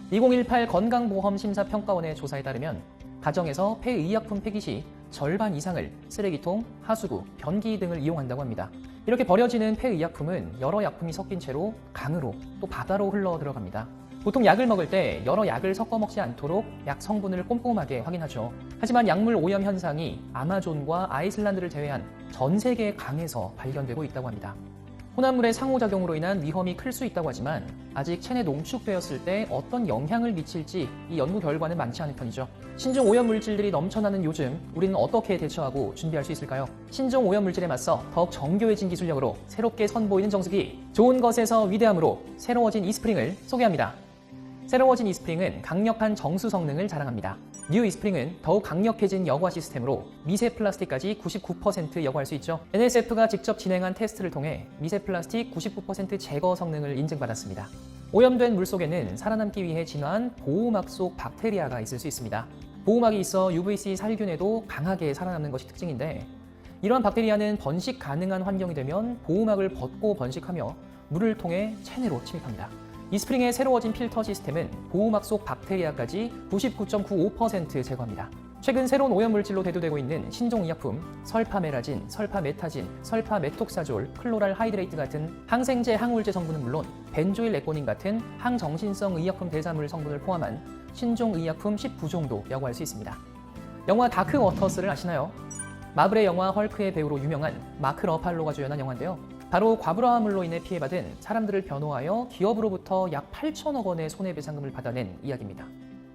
2018 건강보험심사평가원의 조사에 따르면 가정에서 폐의약품 폐기 시 절반 이상을 쓰레기통, 하수구, 변기 등을 이용한다고 합니다. 이렇게 버려지는 폐의약품은 여러 약품이 섞인 채로 강으로 또 바다로 흘러 들어갑니다. 보통 약을 먹을 때 여러 약을 섞어 먹지 않도록 약 성분을 꼼꼼하게 확인하죠. 하지만 약물 오염 현상이 아마존과 아이슬란드를 제외한 전 세계 강에서 발견되고 있다고 합니다. 혼합물의 상호작용으로 인한 위험이 클 수 있다고 하지만 아직 체내 농축되었을 때 어떤 영향을 미칠지 이 연구 결과는 많지 않은 편이죠. 신종 오염물질들이 넘쳐나는 요즘 우리는 어떻게 대처하고 준비할 수 있을까요? 신종 오염물질에 맞서 더욱 정교해진 기술력으로 새롭게 선보이는 정수기, 좋은 것에서 위대함으로 새로워진 이스프링을 소개합니다. 새로워진 이스프링은 강력한 정수 성능을 자랑합니다. 뉴 이스프링은 더욱 강력해진 여과 시스템으로 미세 플라스틱까지 99% 여과할 수 있죠. NSF가 직접 진행한 테스트를 통해 미세 플라스틱 99% 제거 성능을 인증받았습니다. 오염된 물 속에는 살아남기 위해 진화한 보호막 속 박테리아가 있을 수 있습니다. 보호막이 있어 UVC 살균에도 강하게 살아남는 것이 특징인데, 이러한 박테리아는 번식 가능한 환경이 되면 보호막을 벗고 번식하며 물을 통해 체내로 침입합니다. 이스프링의 새로워진 필터 시스템은 보호막 속 박테리아까지 99.95% 제거합니다. 최근 새로운 오염물질로 대두되고 있는 신종의약품 설파메라진, 설파메타진, 설파메톡사졸, 클로랄 하이드레이트 같은 항생제, 항우울제 성분은 물론 벤조일 에코닌 같은 항정신성 의약품 대사물 성분을 포함한 신종의약품 19종도 여과할 수 있습니다. 영화 다크 워터스를 아시나요? 마블의 영화 헐크의 배우로 유명한 마크 러팔로가 주연한 영화인데요. 바로 과부하물로 인해 피해받은 사람들을 변호하여 기업으로부터 약 8천억 원의 손해배상금을 받아낸 이야기입니다.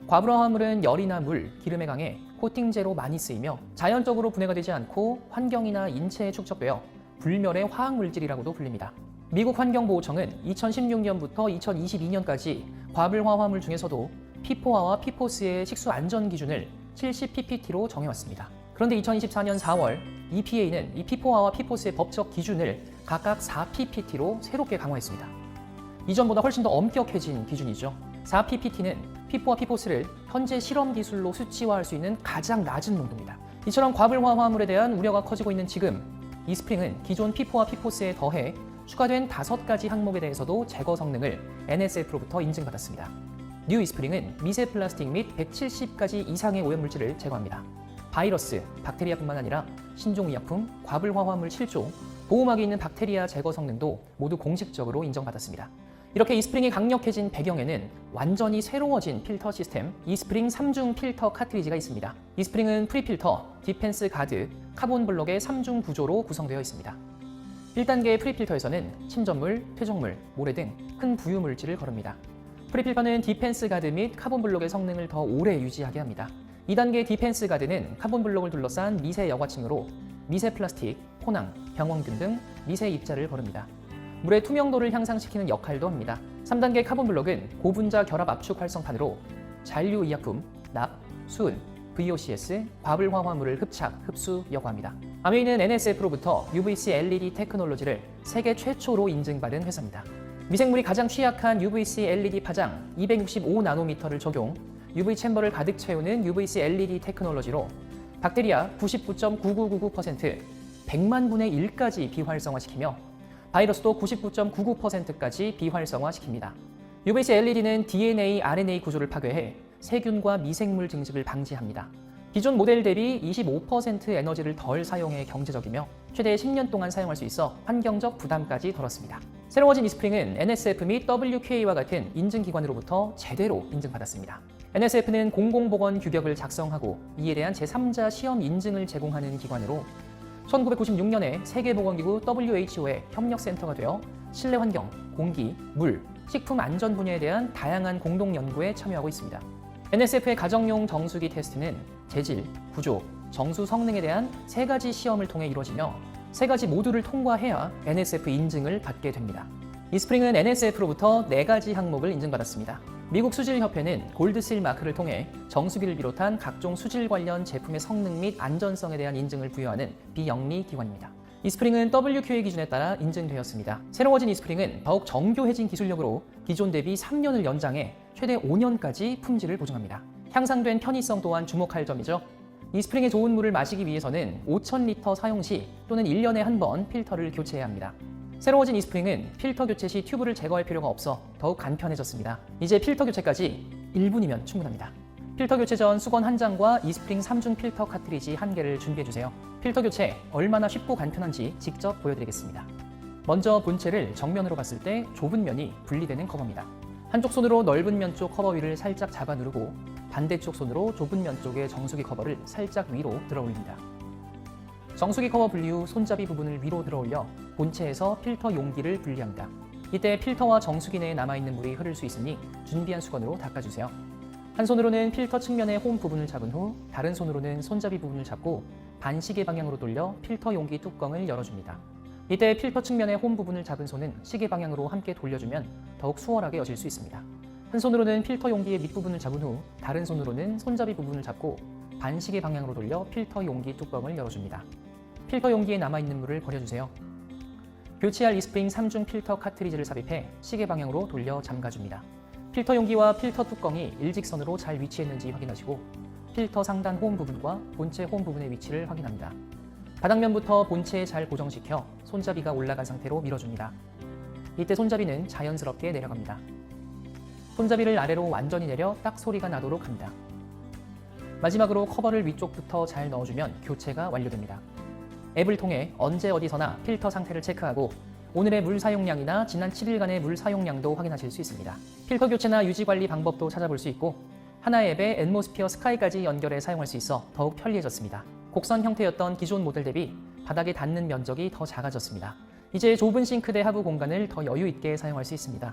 과부하물은 열이나 물, 기름에 강해 코팅제로 많이 쓰이며 자연적으로 분해가 되지 않고 환경이나 인체에 축적되어 불멸의 화학물질이라고도 불립니다. 미국 환경보호청은 2016년부터 2022년까지 과불화 화물 중에서도 PFOA와 PFOS의 식수 안전 기준을 70ppt로 정해왔습니다. 그런데 2024년 4월 EPA는 이 PFOA와 PFOS의 법적 기준을 각각 4ppt로 새롭게 강화했습니다. 이전보다 훨씬 더 엄격해진 기준이죠. 4ppt는 PFOA, PFOS를 현재 실험 기술로 수치화할 수 있는 가장 낮은 농도입니다. 이처럼 과불화 화물에 대한 우려가 커지고 있는 지금, 이스프링은 기존 PFOA, PFOS에 더해 추가된 5가지 항목에 대해서도 제거 성능을 NSF로부터 인증받았습니다. 뉴 이스프링은 미세 플라스틱 및 170가지 이상의 오염물질을 제거합니다. 바이러스, 박테리아뿐만 아니라 신종의약품, 과불화 화물 7종, 보호막에 있는 박테리아 제거 성능도 모두 공식적으로 인정받았습니다. 이렇게 이스프링이 강력해진 배경에는 완전히 새로워진 필터 시스템 이스프링 3중 필터 카트리지가 있습니다. 이스프링은 프리필터, 디펜스 가드, 카본 블록의 3중 구조로 구성되어 있습니다. 1단계 프리필터에서는 침전물, 퇴적물, 모래 등 큰 부유물질을 거릅니다. 프리필터는 디펜스 가드 및 카본 블록의 성능을 더 오래 유지하게 합니다. 2단계 디펜스 가드는 카본 블록을 둘러싼 미세 여과층으로 미세 플라스틱, 포낭, 병원균 등 미세 입자를 거릅니다. 물의 투명도를 향상시키는 역할도 합니다. 3단계 카본 블록은 고분자 결합 압축 활성판으로 잔류의약품, 납, 수은, VOCs, 과불화 화물을 흡착, 흡수, 여과합니다. 아메이는 NSF로부터 UVC LED 테크놀로지를 세계 최초로 인증받은 회사입니다. 미생물이 가장 취약한 UVC LED 파장 265나노미터를 적용, UV 챔버를 가득 채우는 UVC LED 테크놀로지로 박테리아 99.9999%, 100만 분의 1까지 비활성화시키며 바이러스도 99.99%까지 비활성화시킵니다. UVC LED는 DNA, RNA 구조를 파괴해 세균과 미생물 증식을 방지합니다. 기존 모델 대비 25% 에너지를 덜 사용해 경제적이며 최대 10년 동안 사용할 수 있어 환경적 부담까지 덜었습니다. 새로워진 이스프링은 NSF 및 WQA와 같은 인증기관으로부터 제대로 인증받았습니다. NSF는 공공보건 규격을 작성하고 이에 대한 제3자 시험 인증을 제공하는 기관으로 1996년에 세계보건기구 WHO의 협력센터가 되어 실내 환경, 공기, 물, 식품 안전 분야에 대한 다양한 공동 연구에 참여하고 있습니다. NSF의 가정용 정수기 테스트는 재질, 구조, 정수 성능에 대한 3가지 시험을 통해 이루어지며 3가지 모두를 통과해야 NSF 인증을 받게 됩니다. 이스프링은 NSF로부터 4가지 항목을 인증받았습니다. 미국 수질협회는 골드실 마크를 통해 정수기를 비롯한 각종 수질 관련 제품의 성능 및 안전성에 대한 인증을 부여하는 비영리 기관입니다. 이스프링은 WQA 기준에 따라 인증되었습니다. 새로워진 이스프링은 더욱 정교해진 기술력으로 기존 대비 3년을 연장해 최대 5년까지 품질을 보증합니다. 향상된 편의성 또한 주목할 점이죠. 이스프링의 좋은 물을 마시기 위해서는 5,000리터 사용 시 또는 1년에 한 번 필터를 교체해야 합니다. 새로워진 이스프링은 필터 교체 시 튜브를 제거할 필요가 없어 더욱 간편해졌습니다. 이제 필터 교체까지 1분이면 충분합니다. 필터 교체 전 수건 1장과 이스프링 3중 필터 카트리지 1개를 준비해주세요. 필터 교체 얼마나 쉽고 간편한지 직접 보여드리겠습니다. 먼저 본체를 정면으로 봤을 때 좁은 면이 분리되는 커버입니다. 한쪽 손으로 넓은 면 쪽 커버 위를 살짝 잡아 누르고 반대쪽 손으로 좁은 면 쪽의 정수기 커버를 살짝 위로 들어 올립니다. 정수기 커버 분리 후 손잡이 부분을 위로 들어 올려 본체에서 필터 용기를 분리합니다. 이때 필터와 정수기 내에 남아있는 물이 흐를 수 있으니 준비한 수건으로 닦아주세요. 한 손으로는 필터 측면의 홈 부분을 잡은 후 다른 손으로는 손잡이 부분을 잡고 반시계 방향으로 돌려 필터 용기 뚜껑을 열어줍니다. 이때 필터 측면의 홈 부분을 잡은 손은 시계 방향으로 함께 돌려주면 더욱 수월하게 여실 수 있습니다. 한 손으로는 필터 용기의 밑부분을 잡은 후 다른 손으로는 손잡이 부분을 잡고 반시계 방향으로 돌려 필터 용기 뚜껑을 열어줍니다. 필터 용기에 남아있는 물을 버려주세요. 교체할 이스프링 3중 필터 카트리지를 삽입해 시계 방향으로 돌려 잠가줍니다. 필터 용기와 필터 뚜껑이 일직선으로 잘 위치했는지 확인하시고 필터 상단 홈 부분과 본체 홈 부분의 위치를 확인합니다. 바닥면부터 본체에 잘 고정시켜 손잡이가 올라간 상태로 밀어줍니다. 이때 손잡이는 자연스럽게 내려갑니다. 손잡이를 아래로 완전히 내려 딱 소리가 나도록 합니다. 마지막으로 커버를 위쪽부터 잘 넣어주면 교체가 완료됩니다. 앱을 통해 언제 어디서나 필터 상태를 체크하고 오늘의 물 사용량이나 지난 7일간의 물 사용량도 확인하실 수 있습니다. 필터 교체나 유지 관리 방법도 찾아볼 수 있고 하나의 앱에 앰모스피어 스카이까지 연결해 사용할 수 있어 더욱 편리해졌습니다. 곡선 형태였던 기존 모델 대비 바닥에 닿는 면적이 더 작아졌습니다. 이제 좁은 싱크대 하부 공간을 더 여유 있게 사용할 수 있습니다.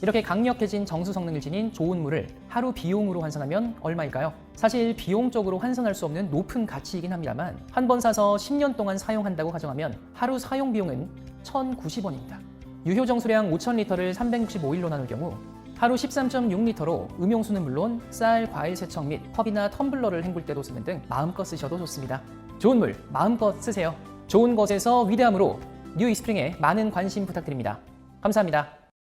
이렇게 강력해진 정수 성능을 지닌 좋은 물을 하루 비용으로 환산하면 얼마일까요? 사실 비용적으로 환산할 수 없는 높은 가치이긴 합니다만 한 번 사서 10년 동안 사용한다고 가정하면 하루 사용 비용은 1,090원입니다. 유효 정수량 5,000리터를 365일로 나눌 경우 하루 13.6리터로 음용수는 물론 쌀, 과일 세척 및 컵이나 텀블러를 헹굴 때도 쓰는 등 마음껏 쓰셔도 좋습니다. 좋은 물 마음껏 쓰세요. 좋은 것에서 위대함으로 뉴 이스프링에 많은 관심 부탁드립니다. 감사합니다.